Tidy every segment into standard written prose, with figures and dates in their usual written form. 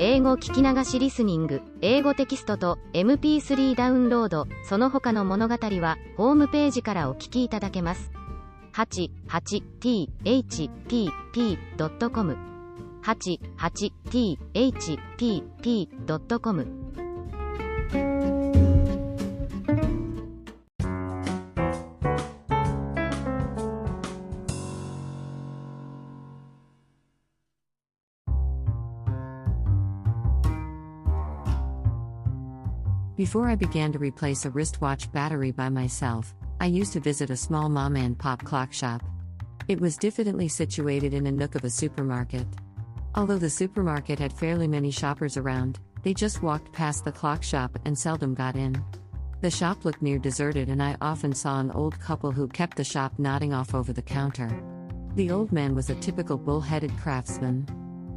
英語聞き流しリスニング、英語テキストと MP3 ダウンロード、その他の物語はホームページからお聞きいただけます。88thpp.com 88thpp.com。 Before I began to replace a wristwatch battery by myself, I used to visit a small mom-and-pop clock shop. It was diffidently situated in a nook of a supermarket. Although the supermarket had fairly many shoppers around, they just walked past the clock shop and seldom got in. The shop looked near deserted, and I often saw an old couple who kept the shop nodding off over the counter. The old man was a typical bull-headed craftsman.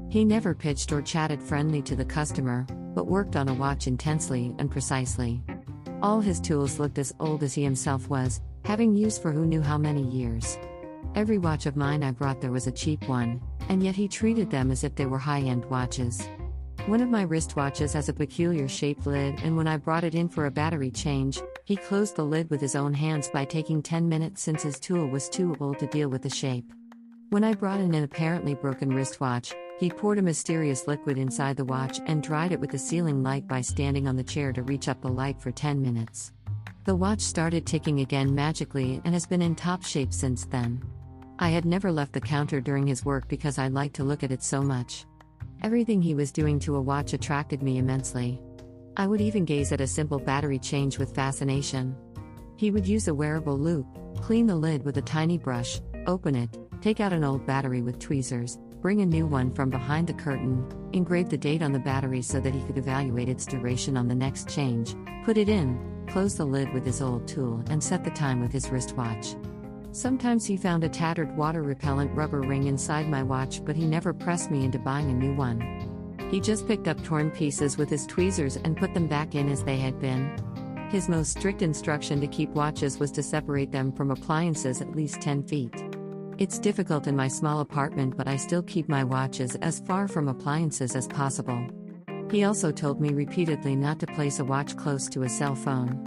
He never pitched or chatted friendly to the customer, but worked on a watch intensely and precisely. All his tools looked as old as he himself was, having used for who knew how many years. Every watch of mine I brought there was a cheap one, and yet he treated them as if they were high-end watches. One of my wristwatches has a peculiar shaped lid, and when I brought it in for a battery change, he closed the lid with his own hands by taking 10 minutes since his tool was too old to deal with the shape. When I brought in an apparently broken wristwatch, he poured a mysterious liquid inside the watch and dried it with the ceiling light by standing on the chair to reach up the light for 10 minutes. The watch started ticking again magically and has been in top shape since then. I had never left the counter during his work because I liked to look at it so much. Everything he was doing to a watch attracted me immensely. I would even gaze at a simple battery change with fascination. He would use a wearable loop, clean the lid with a tiny brush, open it, take out an old battery with tweezers, bring a new one from behind the curtain, engrave the date on the battery so that he could evaluate its duration on the next change, put it in, close the lid with his old tool, and set the time with his wristwatch. Sometimes he found a tattered water-repellent rubber ring inside my watch, but he never pressed me into buying a new one. He just picked up torn pieces with his tweezers and put them back in as they had been. His most strict instruction to keep watches was to separate them from appliances at least 10 feet. It's difficult in my small apartment, but I still keep my watches as far from appliances as possible. He also told me repeatedly not to place a watch close to a cell phone.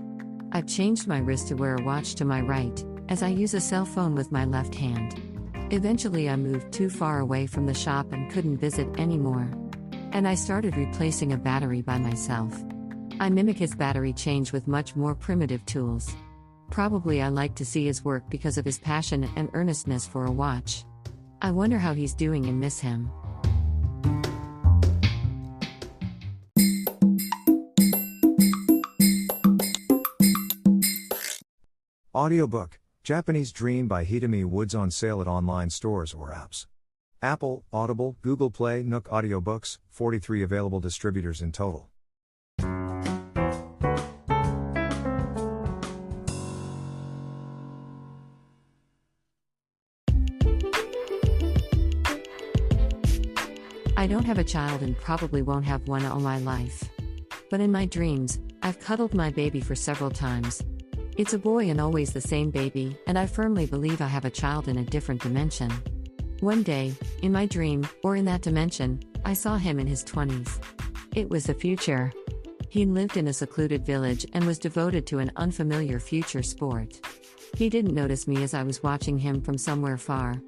I've changed my wrist to wear a watch to my right, as I use a cell phone with my left hand. Eventually I moved too far away from the shop and couldn't visit anymore. And I started replacing a battery by myself. I mimic his battery change with much more primitive tools. Probably I like to see his work because of his passion and earnestness for a watch. I wonder how he's doing and miss him. Audiobook, Japanese Dream by Hitomi Woods, on sale at online stores or apps. Apple, Audible, Google Play, Nook Audiobooks, 43 available distributors in total. I don't have a child and probably won't have one all my life. But in my dreams, I've cuddled my baby for several times. It's a boy and always the same baby, and I firmly believe I have a child in a different dimension. One day, in my dream, or in that dimension, I saw him in his 20s. It was the future. He lived in a secluded village and was devoted to an unfamiliar future sport. He didn't notice me as I was watching him from somewhere far.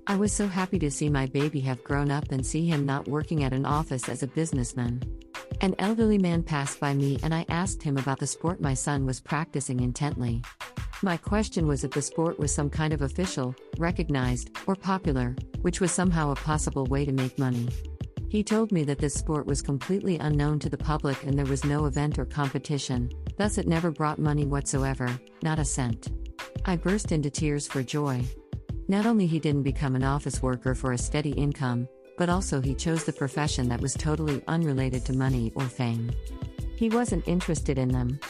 I was so happy to see my baby have grown up and see him not working at an office as a businessman. An elderly man passed by me and I asked him about the sport my son was practicing intently. My question was if the sport was some kind of official, recognized, or popular, which was somehow a possible way to make money. He told me that this sport was completely unknown to the public and there was no event or competition, thus it never brought money whatsoever, not a cent. I burst into tears for joy. Not only he didn't become an office worker for a steady income, but also he chose the profession that was totally unrelated to money or fame. He wasn't interested in them.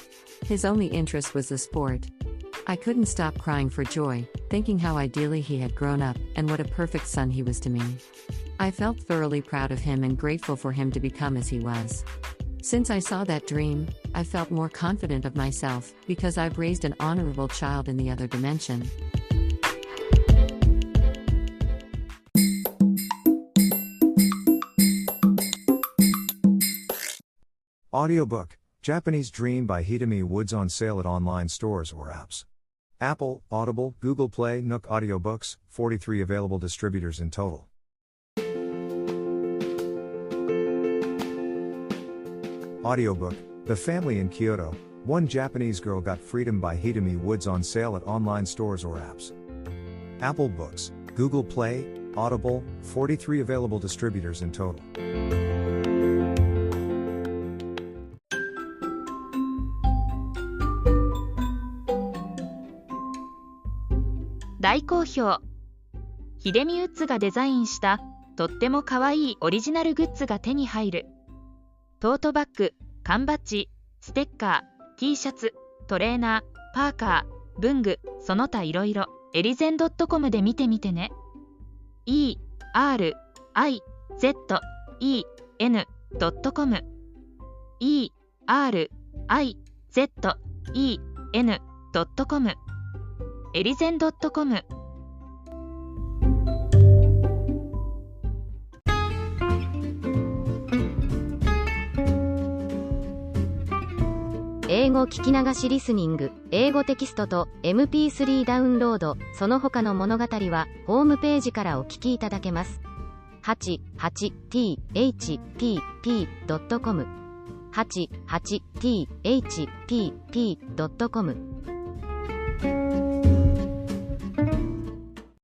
His only interest was the sport. I couldn't stop crying for joy, thinking how ideally he had grown up and what a perfect son he was to me. I felt thoroughly proud of him and grateful for him to become as he was. Since I saw that dream, I felt more confident of myself because I've raised an honorable child in the other dimension. Audiobook, Japanese Dream by Hitomi Woods on sale at online stores or apps. Apple, Audible, Google Play, Nook Audiobooks, 43 available distributors in total. Audiobook, The Family in Kyoto, One Japanese Girl Got Freedom by Hitomi Woods on sale at online stores or apps. Apple Books, Google Play, Audible, 43 available distributors in total. 大好評。秀美ウッズがデザインしたとってもかわいいオリジナルグッズが手に入る。トートバッグ、缶バッジ、ステッカー、T シャツ、トレーナー、パーカー、文具、その他いろいろ、エリゼン .com で見てみてね。erizen.com erizen.com エリゼン .com。 英語聞き流しリスニング、英語テキストと MP3 ダウンロード、その他の物語はホームページからお聞きいただけます。88thpp.com 88thpp.com